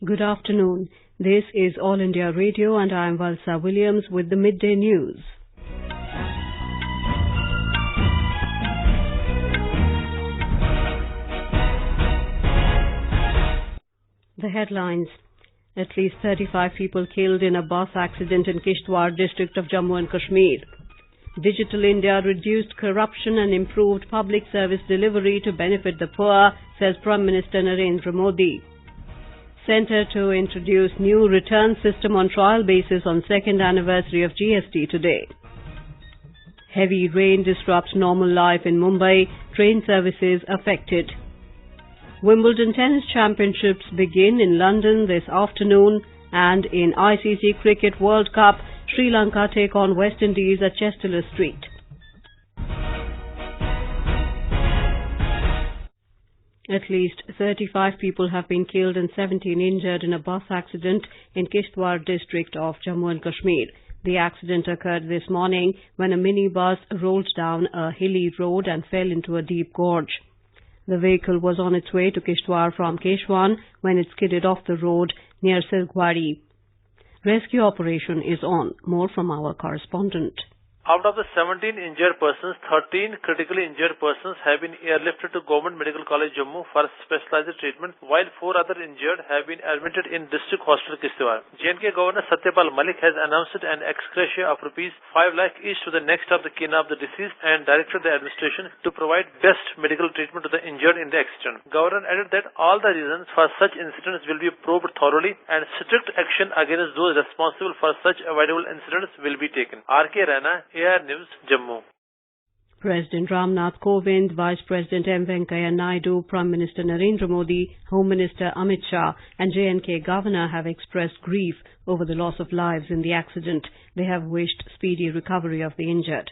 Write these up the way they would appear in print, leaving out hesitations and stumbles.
Good afternoon. This is All India Radio and I am Valsa Williams with the Midday News. The headlines. At least 35 people killed in a bus accident in Kishtwar district of Jammu and Kashmir. Digital India reduced corruption and improved public service delivery to benefit the poor, says Prime Minister Narendra Modi. Centre to introduce new return system on trial basis on second anniversary of GST today. Heavy rain disrupts normal life in Mumbai, train services affected. Wimbledon Tennis Championships begin in London this afternoon, and in ICC Cricket World Cup, Sri Lanka take on West Indies at Chester Street. At least 35 people have been killed and 17 injured in a bus accident in Kishtwar district of Jammu and Kashmir. The accident occurred this morning when a minibus rolled down a hilly road and fell into a deep gorge. The vehicle was on its way to Kishtwar from Kishtwar when it skidded off the road near Sirgwadi. Rescue operation is on. More from our correspondent. Out of the 17 injured persons, 13 critically injured persons have been airlifted to Government Medical College Jammu for specialized treatment, while 4 other injured have been admitted in District Hospital Kishtwar. J&K Governor Satyapal Malik has announced an ex gratia of Rs 5 lakh each to the next of the kin of the deceased and directed the administration to provide best medical treatment to the injured in the accident. Governor added that all the reasons for such incidents will be probed thoroughly and strict action against those responsible for such avoidable incidents will be taken. R.K. Rana, AR News, Jammu. President Ramnath Kovind, Vice President M. Venkaiah Naidu, Prime Minister Narendra Modi, Home Minister Amit Shah and J&K Governor have expressed grief over the loss of lives in the accident. They have wished speedy recovery of the injured.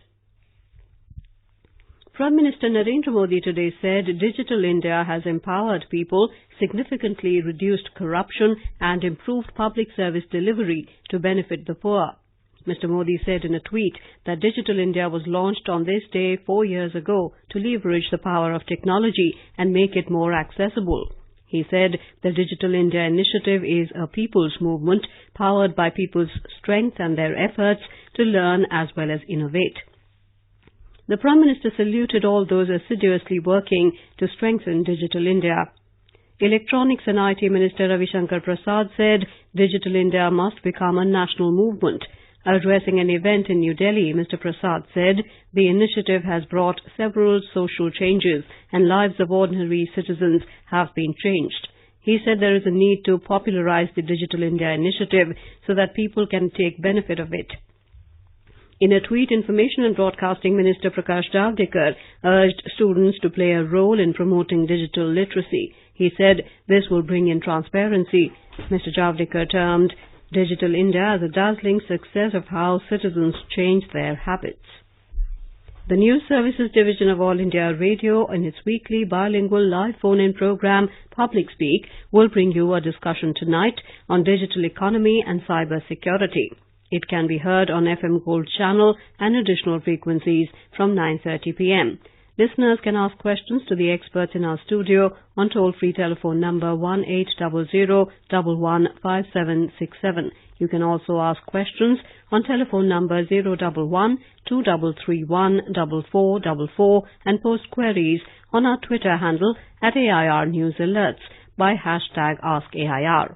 Prime Minister Narendra Modi today said Digital India has empowered people, significantly reduced corruption and improved public service delivery to benefit the poor. Mr. Modi said in a tweet that Digital India was launched on this day 4 years ago to leverage the power of technology and make it more accessible. He said the Digital India initiative is a people's movement powered by people's strength and their efforts to learn as well as innovate. The Prime Minister saluted all those assiduously working to strengthen Digital India. Electronics and IT Minister Ravi Shankar Prasad said Digital India must become a national movement. Addressing an event in New Delhi, Mr. Prasad said the initiative has brought several social changes and lives of ordinary citizens have been changed. He said there is a need to popularize the Digital India initiative so that people can take benefit of it. In a tweet, Information and Broadcasting Minister Prakash Javadekar urged students to play a role in promoting digital literacy. He said this will bring in transparency. Mr. Javadekar termed Digital India as a dazzling success of how citizens change their habits. The News Services Division of All India Radio, in its weekly bilingual live phone-in program Public Speak, will bring you a discussion tonight on digital economy and cyber security. It can be heard on FM Gold channel and additional frequencies from 9:30 p.m. Listeners can ask questions to the experts in our studio on toll-free telephone number 1800-115767. You can also ask questions on telephone number 011-2331-4444 and post queries on our Twitter handle at AIR News Alerts by hashtag AskAIR.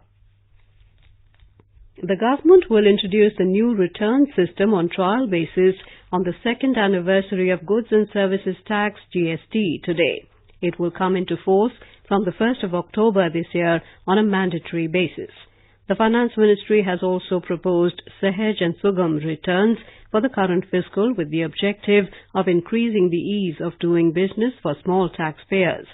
The government will introduce the new return system on trial basis on the second anniversary of Goods and Services Tax GST today. It will come into force from the 1st of October this year on a mandatory basis. The Finance Ministry has also proposed Sahaj and Sugam returns for the current fiscal with the objective of increasing the ease of doing business for small taxpayers.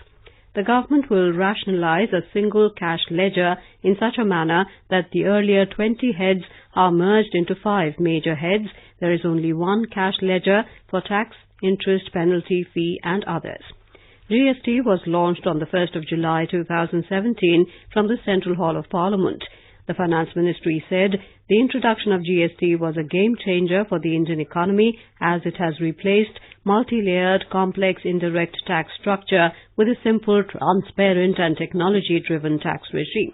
The government will rationalize a single cash ledger in such a manner that the earlier 20 heads are merged into 5 major heads. There is only one cash ledger for tax, interest, penalty, fee and others. GST was launched on the 1st of July 2017 from the Central Hall of Parliament. The Finance Ministry said the introduction of GST was a game changer for the Indian economy as it has replaced multi-layered, complex indirect tax structure with a simple, transparent and technology-driven tax regime.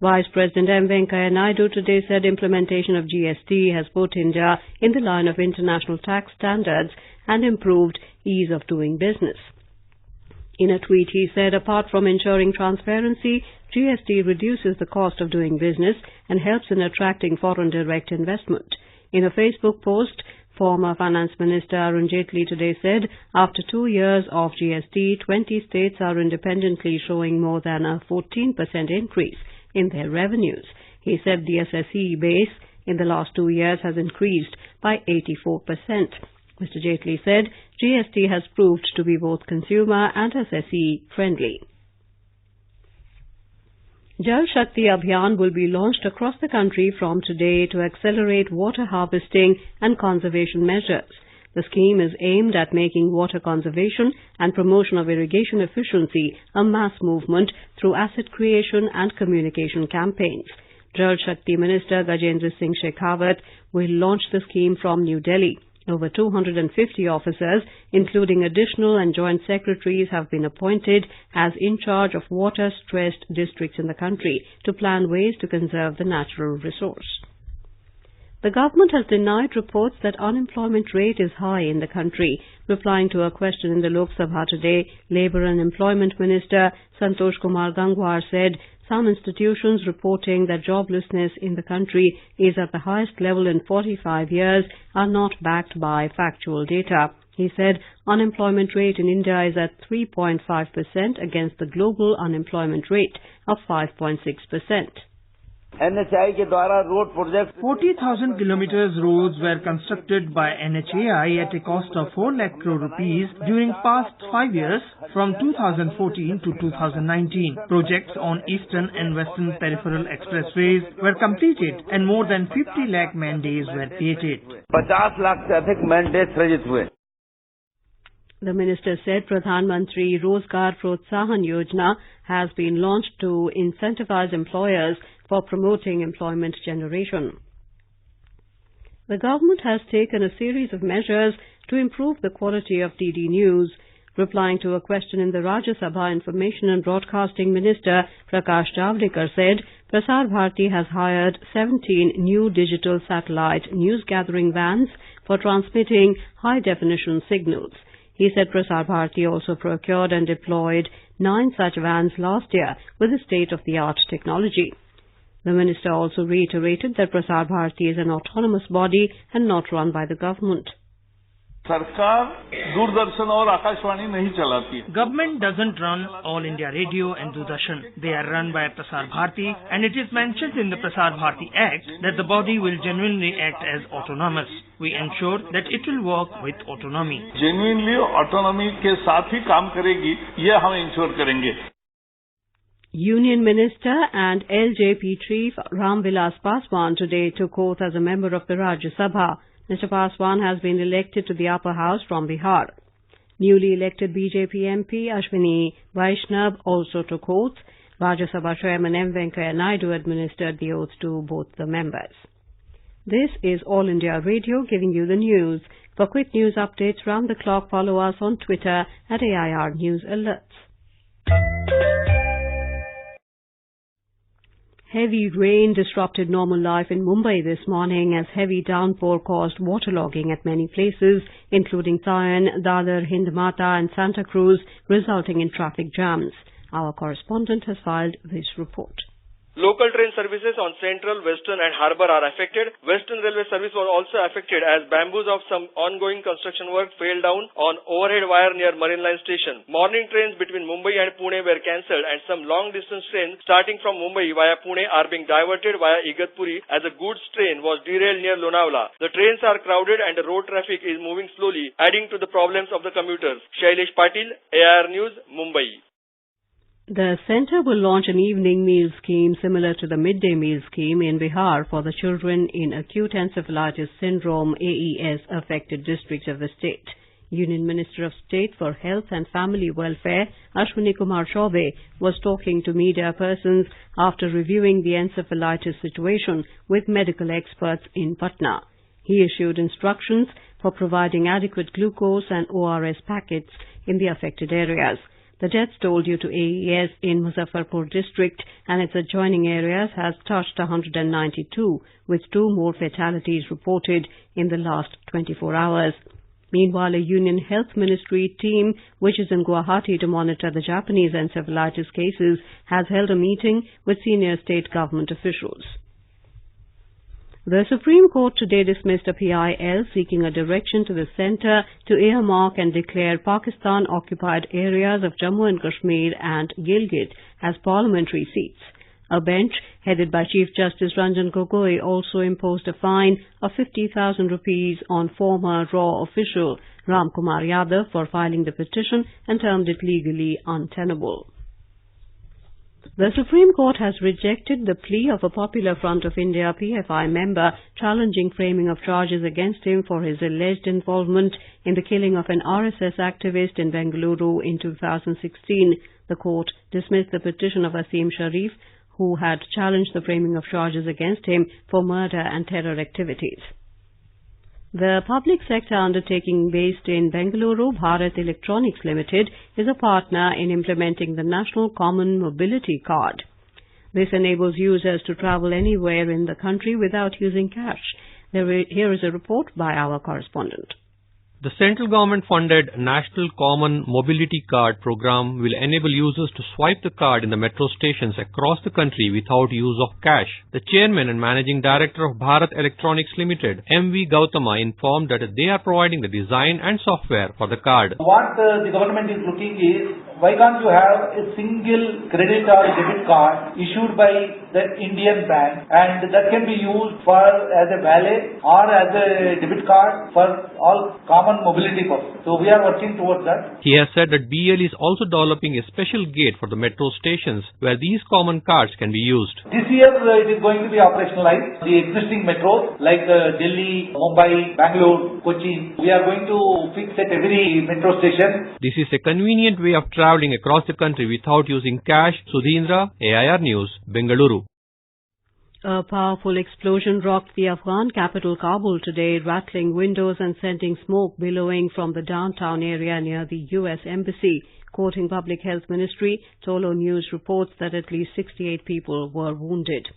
Vice President M. Venkaiah Naidu today said implementation of GST has put India in the line of international tax standards and improved ease of doing business. In a tweet, he said, apart from ensuring transparency, GST reduces the cost of doing business and helps in attracting foreign direct investment. In a Facebook post, former Finance Minister Arun Jaitley today said, after 2 years of GST, 20 states are independently showing more than a 14% increase in their revenues. He said the SSE base in the last 2 years has increased by 84%. Mr. Jaitley said GST has proved to be both consumer and SSE friendly. Jal Shakti Abhiyan will be launched across the country from today to accelerate water harvesting and conservation measures. The scheme is aimed at making water conservation and promotion of irrigation efficiency a mass movement through asset creation and communication campaigns. Jal Shakti Minister Gajendra Singh Shekhawat will launch the scheme from New Delhi. Over 250 officers, including additional and joint secretaries, have been appointed as in charge of water-stressed districts in the country to plan ways to conserve the natural resource. The government has denied reports that unemployment rate is high in the country. Replying to a question in the Lok Sabha today, Labour and Employment Minister Santosh Kumar Gangwar said some institutions reporting that joblessness in the country is at the highest level in 45 years are not backed by factual data. He said unemployment rate in India is at 3.5% against the global unemployment rate of 5.6%. 40,000 kilometers roads were constructed by NHAI at a cost of 4 lakh crore rupees during past 5 years from 2014 to 2019. Projects on eastern and western peripheral expressways were completed and more than 50 lakh man days were created. 50 lakh से अधिक man days सृजित हुए. The minister said Pradhan Mantri Rozgar Protsahan Yojana has been launched to incentivize employers for promoting employment generation. The government has taken a series of measures to improve the quality of DD News. Replying to a question in the Rajya Sabha, Information and Broadcasting Minister Prakash Javadekar said Prasar Bharati has hired 17 new digital satellite news gathering vans for transmitting high-definition signals. He said Prasar Bharati also procured and deployed 9 such vans last year with the state-of-the-art technology. The minister also reiterated that Prasar Bharati is an autonomous body and not run by the government. Government doesn't run All India Radio and Doordarshan. They are run by Prasar Bharati, and it is mentioned in the Prasar Bharati Act that the body will genuinely act as autonomous. We ensure that it will work with autonomy. Genuinely autonomy के साथ ही काम करेगी, ये हम ensure करेंगे. Union Minister and LJP Chief Ram Vilas Paswan today took oath as a member of the Rajya Sabha. Mr. Paswan has been elected to the upper house from Bihar. Newly elected BJP MP Ashwini Vaishnav also took oath. Rajya Sabha Chairman M. Venkaiah Naidu administered the oath to both the members. This is All India Radio giving you the news. For quick news updates round the clock, follow us on Twitter at AIR News Alerts. Heavy rain disrupted normal life in Mumbai this morning as heavy downpour caused waterlogging at many places, including Sion, Dadar, Hindmata and Santa Cruz, resulting in traffic jams. Our correspondent has filed this report. Local train services on Central, Western and Harbour are affected. Western Railway service was also affected as bamboos of some ongoing construction work fell down on overhead wire near Marine Line Station. Morning trains between Mumbai and Pune were cancelled and some long-distance trains starting from Mumbai via Pune are being diverted via Igatpuri as a goods train was derailed near Lonavala. The trains are crowded and the road traffic is moving slowly, adding to the problems of the commuters. Shailesh Patil, AIR News, Mumbai. The centre will launch an evening meal scheme similar to the midday meal scheme in Bihar for the children in acute encephalitis syndrome AES affected districts of the state. Union Minister of State for Health and Family Welfare Ashwini Kumar Chaubey was talking to media persons after reviewing the encephalitis situation with medical experts in Patna. He issued instructions for providing adequate glucose and ORS packets in the affected areas. The death toll due to AES in Muzaffarpur district and its adjoining areas has touched 192, with 2 more fatalities reported in the last 24 hours. Meanwhile, a Union Health Ministry team, which is in Guwahati to monitor the Japanese encephalitis cases, has held a meeting with senior state government officials. The Supreme Court today dismissed a PIL seeking a direction to the centre to earmark and declare Pakistan-occupied areas of Jammu and Kashmir and Gilgit as parliamentary seats. A bench, headed by Chief Justice Ranjan Gogoi, also imposed a fine of 50,000 rupees on former RAW official Ram Kumar Yadav for filing the petition and termed it legally untenable. The Supreme Court has rejected the plea of a Popular Front of India PFI member challenging framing of charges against him for his alleged involvement in the killing of an RSS activist in Bengaluru in 2016. The court dismissed the petition of Asim Sharif, who had challenged the framing of charges against him for murder and terror activities. The public sector undertaking based in Bengaluru, Bharat Electronics Limited, is a partner in implementing the National Common Mobility Card. This enables users to travel anywhere in the country without using cash. Here is a report by our correspondent. The central government-funded National Common Mobility Card program will enable users to swipe the card in the metro stations across the country without use of cash. The chairman and managing director of Bharat Electronics Limited, M.V. Gautama, informed that they are providing the design and software for the card. What the government is looking is, why can't you have a single credit or debit card issued by the Indian bank, and that can be used as a valet or as a debit card for all common mobility purposes. So we are working towards that. He has said that BL is also developing a special gate for the metro stations where these common cards can be used. This year it is going to be operationalized. The existing metros like Delhi, Mumbai, Bangalore, Kochi, we are going to fix at every metro station. This is a convenient way of travelling across the country without using cash. Sudhindra, AIR News, Bengaluru. A powerful explosion rocked the Afghan capital Kabul today, rattling windows and sending smoke billowing from the downtown area near the U.S. Embassy. Quoting Public Health Ministry, Tolo News reports that at least 68 people were wounded.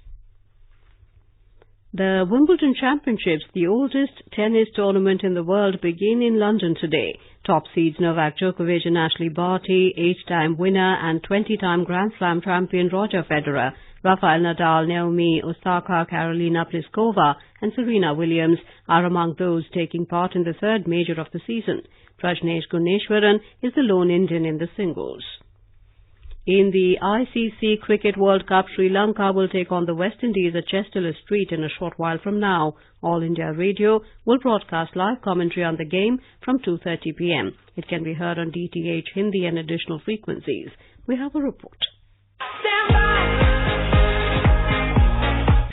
The Wimbledon Championships, the oldest tennis tournament in the world, begin in London today. Top seeds Novak Djokovic and Ashley Barty, 8-time winner and 20-time Grand Slam champion Roger Federer, Rafael Nadal, Naomi Osaka, Karolina Pliskova and Serena Williams are among those taking part in the third major of the season. Prajnesh Gunneswaran is the lone Indian in the singles. In the ICC Cricket World Cup, Sri Lanka will take on the West Indies at Chester Street in a short while from now. All India Radio will broadcast live commentary on the game from 2:30 p.m. It can be heard on DTH Hindi and additional frequencies. We have a report.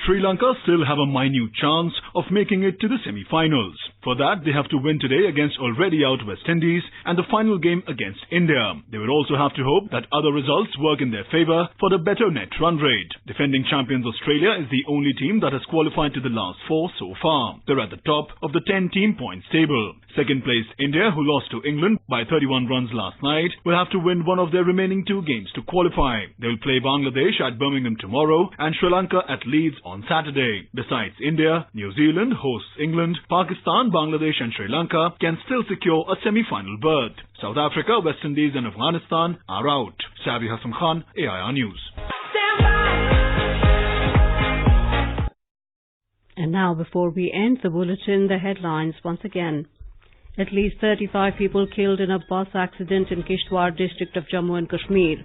Sri Lanka still have a minute chance of making it to the semi-finals. For that, they have to win today against already out West Indies and the final game against India. They will also have to hope that other results work in their favour for the better net run rate. Defending champions Australia is the only team that has qualified to the last 4 so far. They're at the top of the 10-team points table. Second place India, who lost to England by 31 runs last night, will have to win one of their remaining 2 games to qualify. They will play Bangladesh at Birmingham tomorrow and Sri Lanka at Leeds on Saturday. Besides India, New Zealand hosts England, Pakistan, Bangladesh and Sri Lanka can still secure a semi-final berth. South Africa, West Indies and Afghanistan are out. Sabi Hassan Khan, AIR News. And now, before we end the bulletin, the headlines once again. At least 35 people killed in a bus accident in Kishtwar district of Jammu and Kashmir.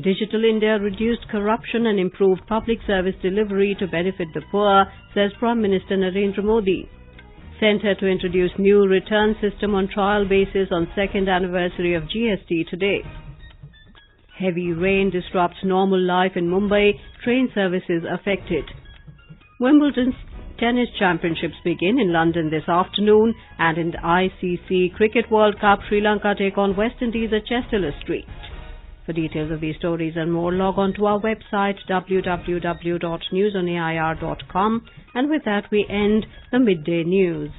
Digital India reduced corruption and improved public service delivery to benefit the poor, says Prime Minister Narendra Modi. Centre to introduce new return system on trial basis on 2nd anniversary of GST today. Heavy rain disrupts normal life in Mumbai, train services affected. Wimbledon Tennis Championships begin in London this afternoon, and in the ICC Cricket World Cup, Sri Lanka take on West Indies at Chester Street. For details of these stories and more, log on to our website www.newsonair.com, and with that we end the Midday News.